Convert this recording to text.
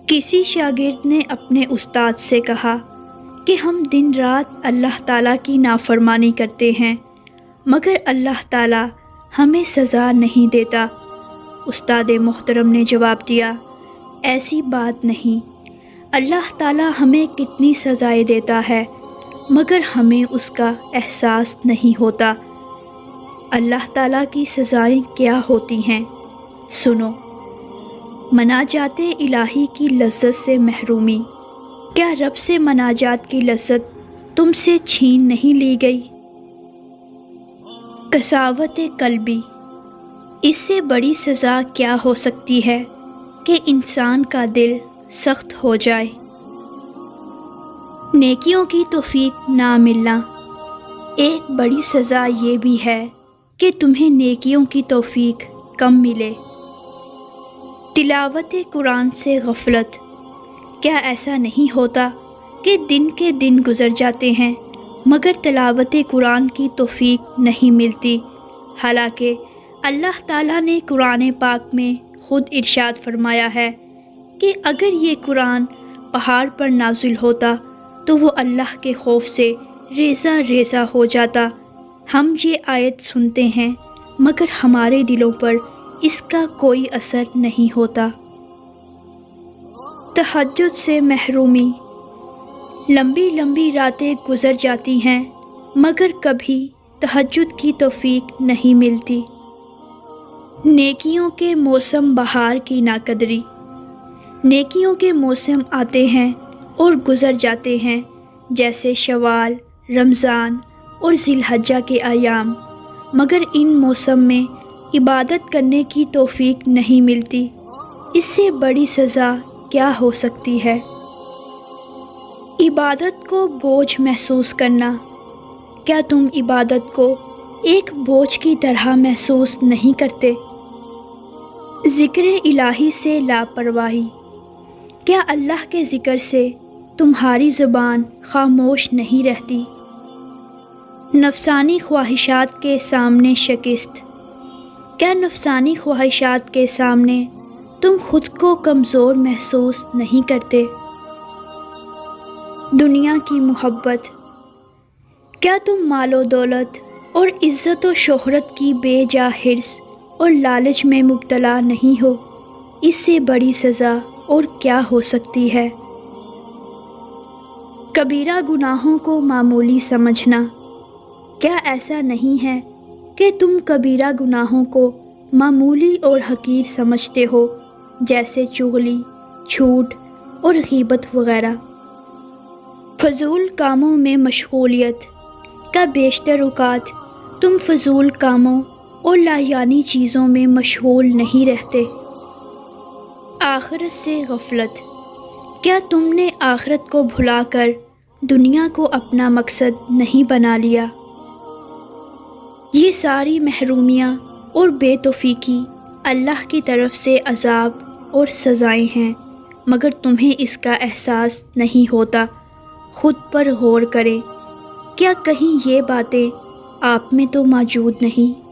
کسی شاگرد نے اپنے استاد سے کہا کہ ہم دن رات اللہ تعالیٰ کی نافرمانی کرتے ہیں مگر اللہ تعالیٰ ہمیں سزا نہیں دیتا۔ استاد محترم نے جواب دیا، ایسی بات نہیں، اللہ تعالیٰ ہمیں کتنی سزائیں دیتا ہے مگر ہمیں اس کا احساس نہیں ہوتا۔ اللہ تعالیٰ کی سزائیں کیا ہوتی ہیں؟ سنو۔ مناجات الہی کی لذت سے محرومی، کیا رب سے مناجات کی لذت تم سے چھین نہیں لی گئی؟ قساوت قلبی، اس سے بڑی سزا کیا ہو سکتی ہے کہ انسان کا دل سخت ہو جائے۔ نیکیوں کی توفیق نہ ملنا، ایک بڑی سزا یہ بھی ہے کہ تمہیں نیکیوں کی توفیق کم ملے۔ تلاوت قرآن سے غفلت، کیا ایسا نہیں ہوتا کہ دن کے دن گزر جاتے ہیں مگر تلاوت قرآن کی توفیق نہیں ملتی، حالانکہ اللہ تعالیٰ نے قرآن پاک میں خود ارشاد فرمایا ہے کہ اگر یہ قرآن پہاڑ پر نازل ہوتا تو وہ اللہ کے خوف سے ریزہ ریزہ ہو جاتا۔ ہم یہ آیت سنتے ہیں مگر ہمارے دلوں پر اس کا کوئی اثر نہیں ہوتا۔ تہجد سے محرومی، لمبی لمبی راتیں گزر جاتی ہیں مگر کبھی تہجد کی توفیق نہیں ملتی۔ نیکیوں کے موسم بہار کی ناقدری، نیکیوں کے موسم آتے ہیں اور گزر جاتے ہیں جیسے شوال، رمضان اور ذی الحجہ کے ایام، مگر ان موسم میں عبادت کرنے کی توفیق نہیں ملتی۔ اس سے بڑی سزا کیا ہو سکتی ہے؟ عبادت کو بوجھ محسوس کرنا، کیا تم عبادت کو ایک بوجھ کی طرح محسوس نہیں کرتے؟ ذکر الہی سے لاپرواہی، کیا اللہ کے ذکر سے تمہاری زبان خاموش نہیں رہتی؟ نفسانی خواہشات کے سامنے شکست، کیا نفسانی خواہشات کے سامنے تم خود کو کمزور محسوس نہیں کرتے؟ دنیا کی محبت، کیا تم مال و دولت اور عزت و شہرت کی بے جا حرص اور لالچ میں مبتلا نہیں ہو؟ اس سے بڑی سزا اور کیا ہو سکتی ہے؟ کبیرہ گناہوں کو معمولی سمجھنا، کیا ایسا نہیں ہے کہ تم کبیرہ گناہوں کو معمولی اور حقیر سمجھتے ہو جیسے چغلی، جھوٹ اور غیبت وغیرہ؟ فضول کاموں میں مشغولیت، کا بیشتر اوقات تم فضول کاموں اور لایانی چیزوں میں مشغول نہیں رہتے؟ آخرت سے غفلت، کیا تم نے آخرت کو بھلا کر دنیا کو اپنا مقصد نہیں بنا لیا؟ یہ ساری محرومیاں اور بے توفیقی اللہ کی طرف سے عذاب اور سزائیں ہیں مگر تمہیں اس کا احساس نہیں ہوتا۔ خود پر غور کریں، کیا کہیں یہ باتیں آپ میں تو موجود نہیں؟